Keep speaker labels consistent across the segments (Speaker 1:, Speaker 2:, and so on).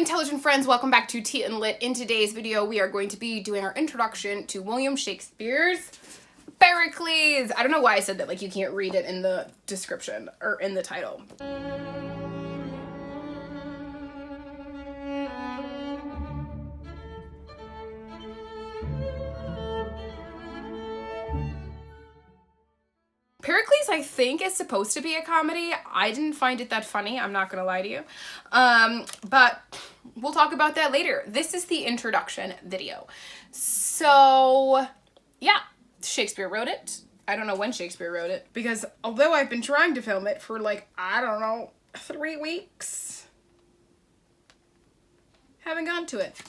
Speaker 1: intelligent friends, welcome back to Tea and Lit. In today's video, we are going to be doing our introduction to William Shakespeare's Pericles. I don't know why I said that, like you can't read it in the description or in the title. Pericles, I think, is supposed to be a comedy. I didn't find it that funny, I'm not gonna lie to you. But we'll talk about that later. This is the introduction video. So, yeah, Shakespeare wrote it. I don't know when Shakespeare wrote it, because although I've been trying to film it for like, I don't know, 3 weeks, haven't gotten to it.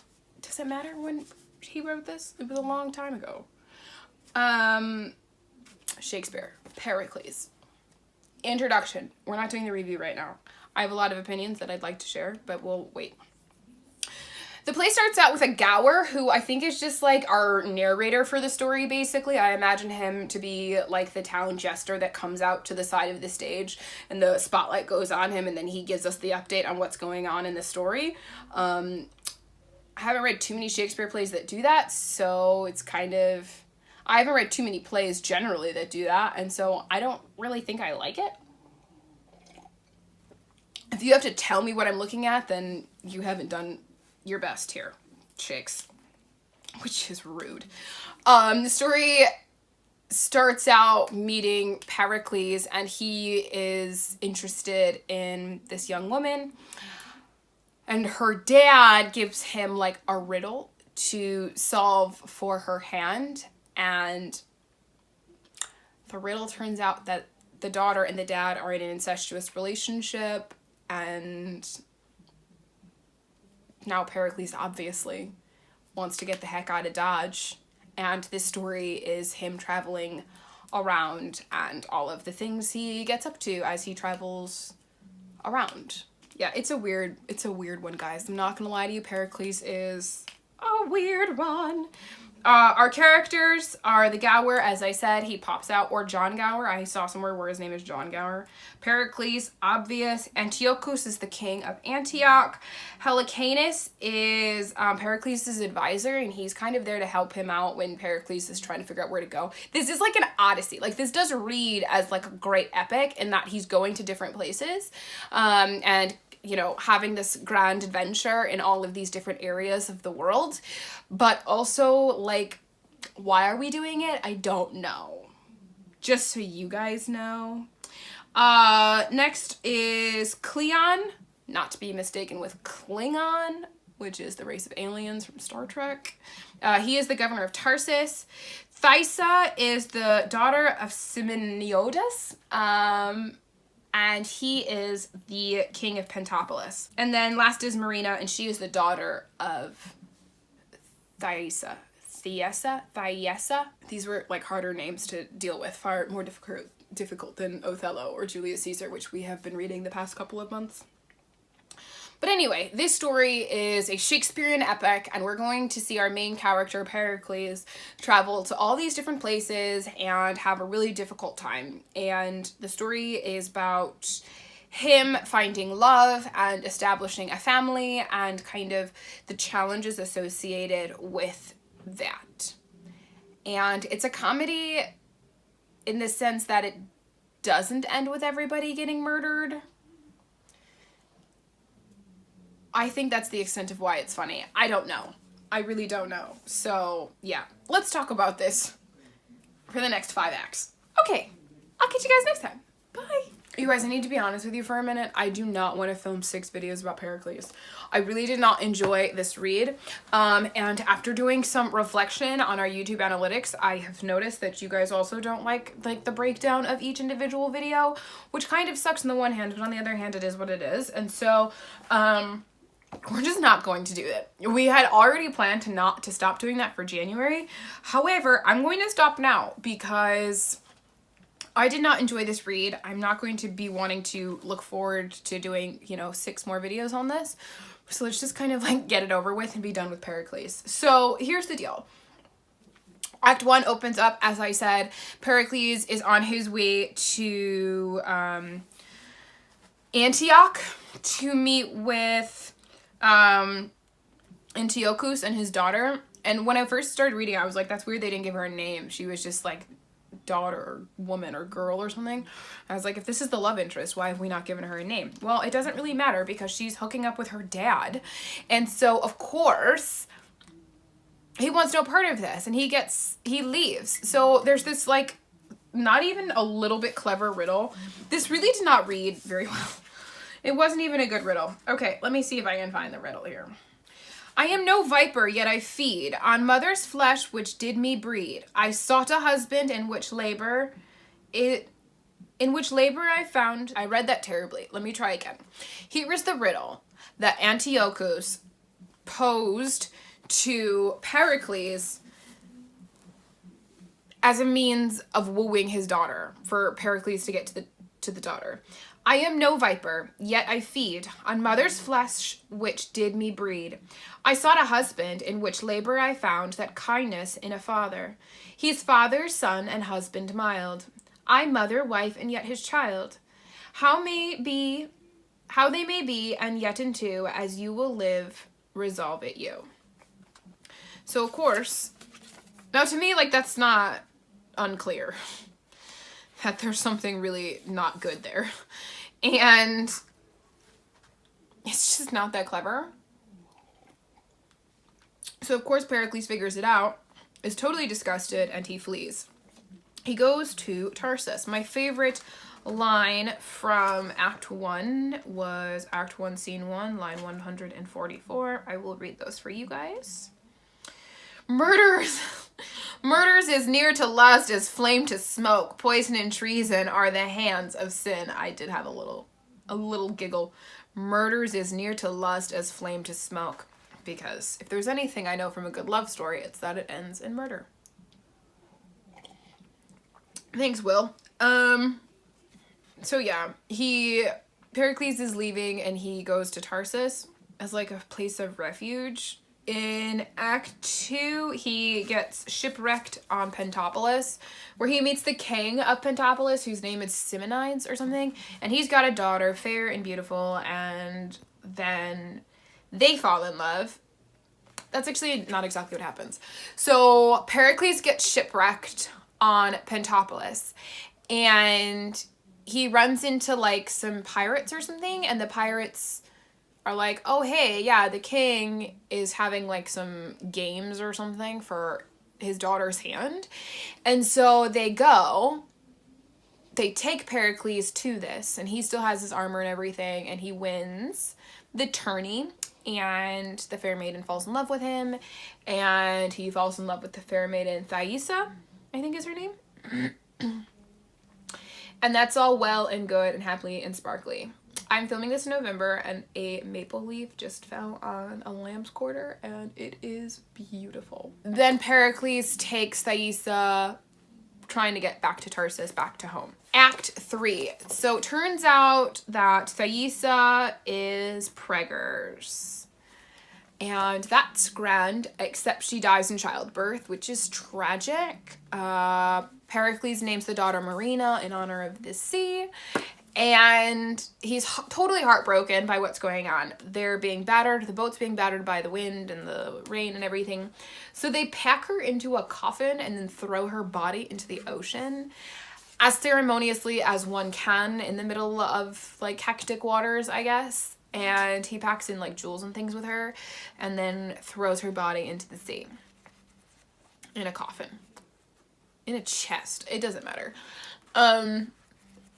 Speaker 1: Does it matter when he wrote this? It was a long time ago. Shakespeare, Pericles. Introduction. We're not doing the review right now. I have a lot of opinions that I'd like to share, but we'll wait. The play starts out with a Gower, who I think is just like our narrator for the story, basically. I imagine him to be like the town jester that comes out to the side of the stage and the spotlight goes on him and then he gives us the update on what's going on in the story. I haven't read too many Shakespeare plays that do that, so it's kind of... I haven't read too many plays generally that do that, and so I don't really think I like it. If you have to tell me what I'm looking at, then you haven't done your best here, Shakes. Which is rude. The story starts out meeting Pericles, and he is interested in this young woman, and her dad gives him like a riddle to solve for her hand. And the riddle turns out that the daughter and the dad are in an incestuous relationship, and now Pericles obviously wants to get the heck out of Dodge, and this story is him traveling around and all of the things he gets up to as he travels around. Yeah, it's a weird one, guys. I'm not gonna lie to you, Pericles is a weird one. Our characters are the Gower, as I said, he pops out, or John Gower. I saw somewhere where his name is John Gower. Pericles, obvious. Antiochus is the king of Antioch. Helicanus is Pericles' advisor, and he's kind of there to help him out when Pericles is trying to figure out where to go. This is like an odyssey. Like, this does read as like a great epic in that he's going to different places. And you know, having this grand adventure in all of these different areas of the world. But also, like, why are we doing it? I don't know. Just so you guys know. Next is Cleon, not to be mistaken with Klingon, which is the race of aliens from Star Trek. He is the governor of Tarsus. Thysa is the daughter of Simoniodas. And he is the king of Pentapolis. And then last is Marina, and she is the daughter of Thyesa. These were like harder names to deal with, far more difficult than Othello or Julius Caesar, which we have been reading the past couple of months. But anyway, this story is a Shakespearean epic, and we're going to see our main character, Pericles, travel to all these different places and have a really difficult time. And the story is about him finding love and establishing a family and kind of the challenges associated with that. And it's a comedy in the sense that it doesn't end with everybody getting murdered. I think that's the extent of why it's funny. I don't know. I really don't know. So, yeah. Let's talk about this for the next 5 acts. Okay. I'll catch you guys next time. Bye. You guys, I need to be honest with you for a minute. I do not want to film 6 videos about Pericles. I really did not enjoy this read. And after doing some reflection on our YouTube analytics, I have noticed that you guys also don't like the breakdown of each individual video, which kind of sucks on the one hand, but on the other hand, it is what it is. And so, we're just not going to do it. We had already planned to stop doing that for January. However, I'm going to stop now because I did not enjoy this read. I'm not going to be wanting to look forward to doing, you know, 6 more videos on this. So let's just kind of like get it over with and be done with Pericles. So here's the deal. Act 1 opens up, as I said, Pericles is on his way to Antioch to meet with Antiochus and his daughter. And when I first started reading, I was like, that's weird they didn't give her a name. She was just like daughter or woman or girl or something. I was like, if this is the love interest, why have we not given her a name? Well, it doesn't really matter because she's hooking up with her dad. And so, of course, he wants no part of this and he leaves. So there's this like not even a little bit clever riddle. This really did not read very well. It wasn't even a good riddle. Okay, let me see if I can find the riddle here. I am no viper, yet I feed on mother's flesh, which did me breed. I sought a husband in which labor I found. I read that terribly. Let me try again. Here is the riddle that Antiochus posed to Pericles as a means of wooing his daughter, for Pericles to get to the daughter. I am no viper, yet I feed on mother's flesh, which did me breed. I sought a husband, in which labor I found that kindness in a father. He's father, son, and husband mild. I mother, wife, and yet his child. How they may be, and yet in two, as you will live, resolve it you. So, of course, now to me, like, that's not unclear. That there's something really not good there. And it's just not that clever. So, of course, Pericles figures it out, is totally disgusted, and he flees. He goes to Tarsus. My favorite line from Act 1 was Act 1, Scene 1, line 144. I will read those for you guys. Murders is near to lust as flame to smoke. Poison and treason are the hands of sin. I did have a little giggle. Murders is near to lust as flame to smoke. Because if there's anything I know from a good love story, it's that it ends in murder. Thanks, Will. So yeah, Pericles is leaving and he goes to Tarsus as like a place of refuge. In Act 2, he gets shipwrecked on Pentapolis, where he meets the king of Pentapolis, whose name is Simonides or something, and he's got a daughter, fair and beautiful, and then they fall in love. That's actually not exactly what happens. So Pericles gets shipwrecked on Pentapolis, and he runs into like some pirates or something, and the pirates are like, oh, hey, yeah, the king is having like some games or something for his daughter's hand. And so they take Pericles to this, and he still has his armor and everything, and he wins the tourney, and the fair maiden falls in love with him, and he falls in love with the fair maiden Thaisa, I think is her name. And that's all well and good and happily and sparkly. I'm filming this in November, and a maple leaf just fell on a lamb's quarter, and it is beautiful. Then Pericles takes Thaisa, trying to get back to Tarsus, back to home. Act 3. So it turns out that Thaisa is preggers. And that's grand, except she dies in childbirth, which is tragic. Pericles names the daughter Marina in honor of the sea. And he's totally heartbroken by what's going on. They're being battered. The boat's being battered by the wind and the rain and everything. So they pack her into a coffin and then throw her body into the ocean as ceremoniously as one can in the middle of like hectic waters, I guess. And he packs in like jewels and things with her and then throws her body into the sea in a coffin. In a chest. It doesn't matter.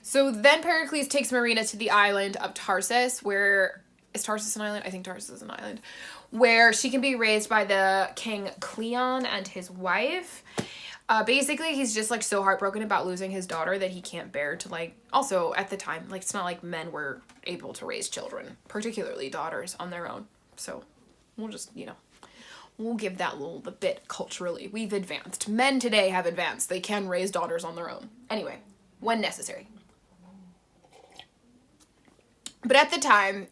Speaker 1: So then Pericles takes Marina to the island of Tarsus, where... Is Tarsus an island? I think Tarsus is an island. Where she can be raised by the king Cleon and his wife. Basically, he's just, like, so heartbroken about losing his daughter that he can't bear to, like... Also, at the time, like, it's not like men were able to raise children, particularly daughters, on their own. So, we'll just, you know... We'll give that little bit culturally. We've advanced. Men today have advanced. They can raise daughters on their own. Anyway, when necessary. But at the time,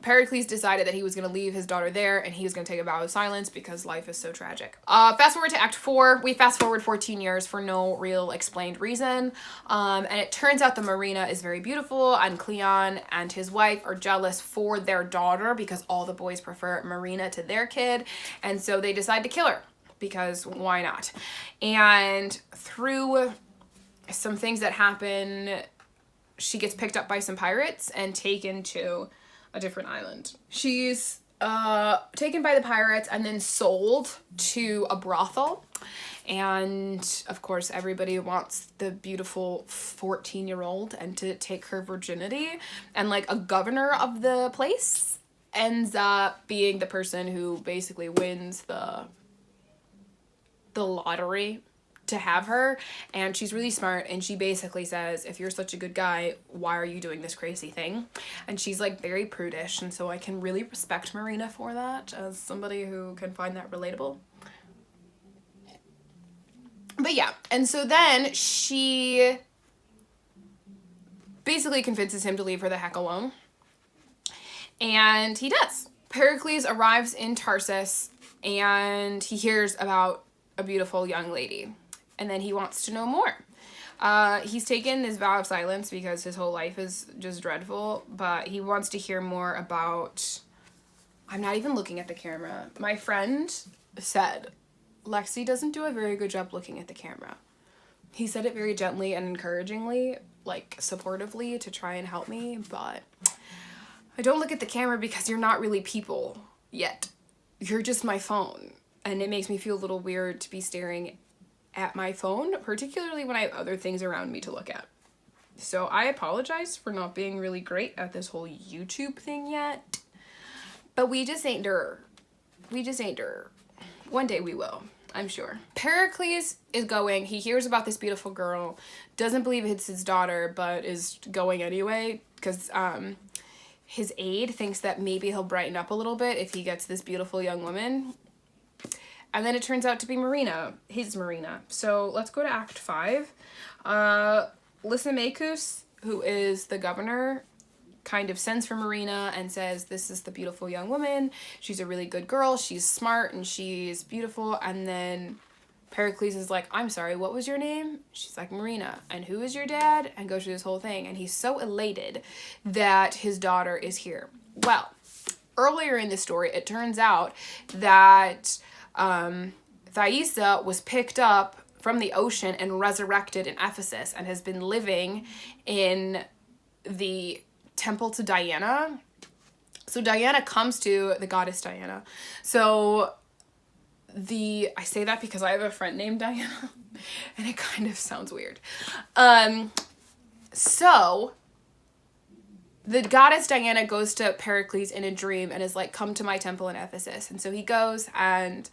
Speaker 1: Pericles decided that he was going to leave his daughter there and he was going to take a vow of silence because life is so tragic. Fast forward to Act 4. We fast forward 14 years for no real explained reason. And it turns out that Marina is very beautiful and Cleon and his wife are jealous for their daughter because all the boys prefer Marina to their kid. And so they decide to kill her because why not? And through some things that happen, she gets picked up by some pirates and taken to a different island. She's taken by the pirates and then sold to a brothel. And of course, everybody wants the beautiful 14-year-old and to take her virginity. And like a governor of the place ends up being the person who basically wins the lottery to have her, and she's really smart, and she basically says, if you're such a good guy, why are you doing this crazy thing? And she's like very prudish, and so I can really respect Marina for that as somebody who can find that relatable. But yeah, and so then she basically convinces him to leave her the heck alone, and he does. Pericles arrives in Tarsus, and he hears about a beautiful young lady. And then he wants to know more. He's taken this vow of silence because his whole life is just dreadful, but he wants to hear more about... I'm not even looking at the camera. My friend said, Lexi doesn't do a very good job looking at the camera. He said it very gently and encouragingly, like supportively to try and help me, but I don't look at the camera because you're not really people yet. You're just my phone. And it makes me feel a little weird to be staring at my phone, particularly when I have other things around me to look at. So I apologize for not being really great at this whole YouTube thing yet. But we just ain't der. We just ain't der. One day we will, I'm sure. Pericles is going. He hears about this beautiful girl, doesn't believe it's his daughter, but is going anyway because his aide thinks that maybe he'll brighten up a little bit if he gets this beautiful young woman. And then it turns out to be Marina, his Marina. So let's go to Act 5. Lysimachus, who is the governor, kind of sends for Marina and says, this is the beautiful young woman. She's a really good girl. She's smart and she's beautiful. And then Pericles is like, I'm sorry, what was your name? She's like, Marina. And who is your dad? And goes through this whole thing. And he's so elated that his daughter is here. Well, earlier in the story, it turns out that... Thaisa was picked up from the ocean and resurrected in Ephesus and has been living in the temple to Diana. So Diana comes to the goddess Diana. So I say that because I have a friend named Diana and it kind of sounds weird. So the goddess Diana goes to Pericles in a dream and is like, come to my temple in Ephesus. And so he goes and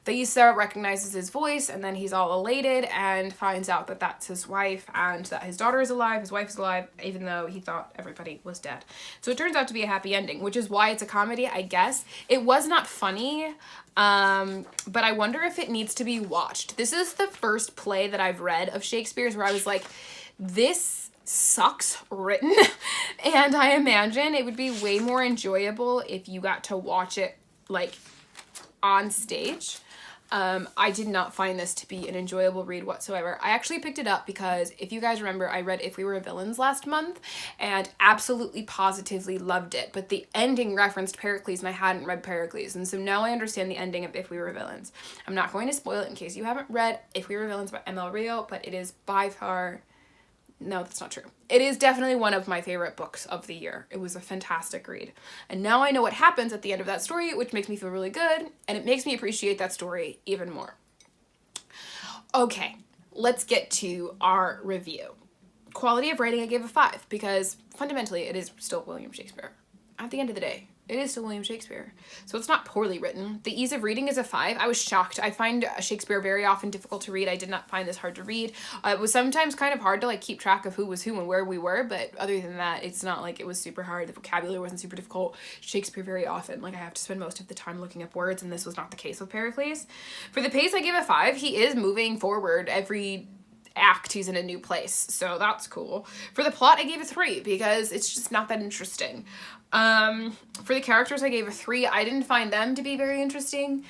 Speaker 1: Thaisa recognizes his voice and then he's all elated and finds out that that's his wife and that his daughter is alive, his wife is alive, even though he thought everybody was dead. So it turns out to be a happy ending, which is why it's a comedy, I guess. It was not funny, but I wonder if it needs to be watched. This is the first play that I've read of Shakespeare's where I was like, this sucks written. And I imagine it would be way more enjoyable if you got to watch it like on stage. I did not find this to be an enjoyable read whatsoever. I actually picked it up because if you guys remember, I read If We Were Villains last month and absolutely positively loved it. But the ending referenced Pericles and I hadn't read Pericles. And so now I understand the ending of If We Were Villains. I'm not going to spoil it in case you haven't read If We Were Villains by ML Rio, but it is by far... No, that's not true. It is definitely one of my favorite books of the year. It was a fantastic read. And now I know what happens at the end of that story, which makes me feel really good, and it makes me appreciate that story even more. Okay, let's get to our review. Quality of writing, I gave a 5, because fundamentally it is still William Shakespeare. At the end of the day, it is still William Shakespeare. So it's not poorly written. The ease of reading is a 5. I was shocked. I find Shakespeare very often difficult to read. I did not find this hard to read. It was sometimes kind of hard to like keep track of who was who and where we were, but other than that, it's not like it was super hard. The vocabulary wasn't super difficult. Shakespeare very often, like I have to spend most of the time looking up words, and this was not the case with Pericles. For the pace, I give a 5. He is moving forward every act he's in a new place, so that's cool. For the plot, I gave a 3 because it's just not that interesting. For the characters, I gave a 3. I didn't find them to be very interesting.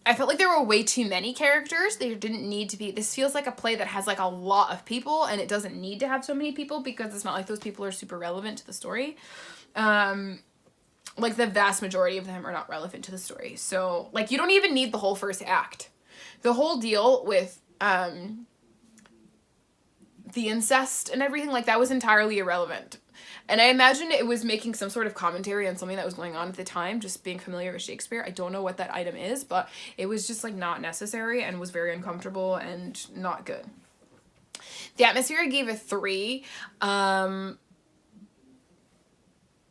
Speaker 1: I felt like there were way too many characters. There didn't need to be. This feels like a play that has like a lot of people, and it doesn't need to have so many people because it's not like those people are super relevant to the story. Like the vast majority of them are not relevant to the story. So like you don't even need the whole first act. The whole deal with the incest and everything like that was entirely irrelevant. And I imagine it was making some sort of commentary on something that was going on at the time, just being familiar with Shakespeare. I don't know what that item is, but it was just like not necessary and was very uncomfortable and not good. The atmosphere I gave a 3.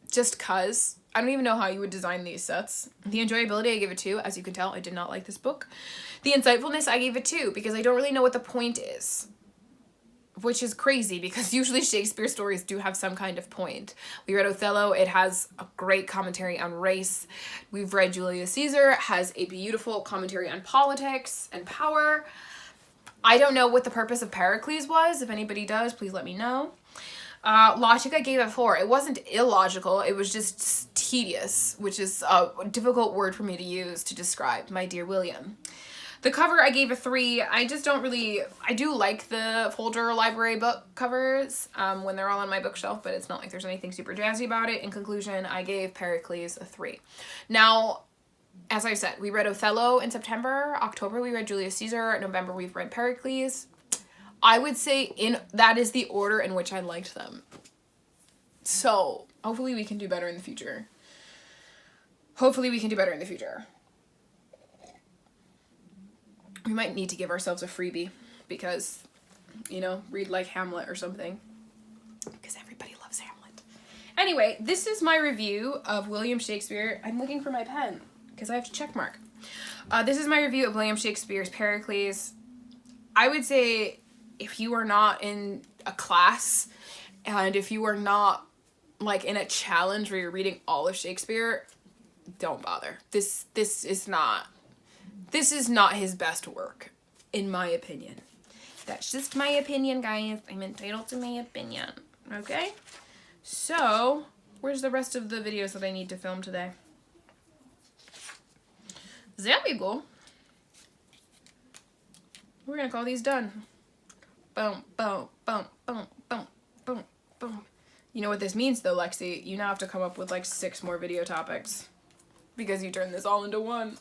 Speaker 1: Just cause. I don't even know how you would design these sets. The enjoyability I gave a 2. As you can tell, I did not like this book. The insightfulness I gave a 2 because I don't really know what the point is. Which is crazy because usually Shakespeare stories do have some kind of point. We read Othello, it has a great commentary on race. We've read Julius Caesar, it has a beautiful commentary on politics and power. I don't know what the purpose of Pericles was. If anybody does, please let me know. Logic I gave a 4. It wasn't illogical, it was just tedious, which is a difficult word for me to use to describe my dear William. The cover I gave a 3. I just don't really, I do like the folder library book covers when they're all on my bookshelf, but it's not like there's anything super jazzy about it. In conclusion, I gave Pericles a 3. Now, as I said, we read Othello in September. October we read Julius Caesar. November we've read Pericles. I would say that is the order in which I liked them. So hopefully we can do better in the future. Hopefully we can do better in the future. We might need to give ourselves a freebie because, you know, read like Hamlet or something. Because everybody loves Hamlet. Anyway, this is my review of William Shakespeare. I'm looking for my pen because I have to check mark. This is my review of William Shakespeare's Pericles. I would say if you are not in a class and if you are not like in a challenge where you're reading all of Shakespeare, don't bother. This is not his best work, in my opinion. That's just my opinion, guys. I'm entitled to my opinion. Okay? So, where's the rest of the videos that I need to film today? There we go. We're gonna call these done. Boom, boom, boom, boom, boom, boom, boom. You know what this means, though, Lexi? You now have to come up with, like, 6 more video topics. Because you turned this all into one.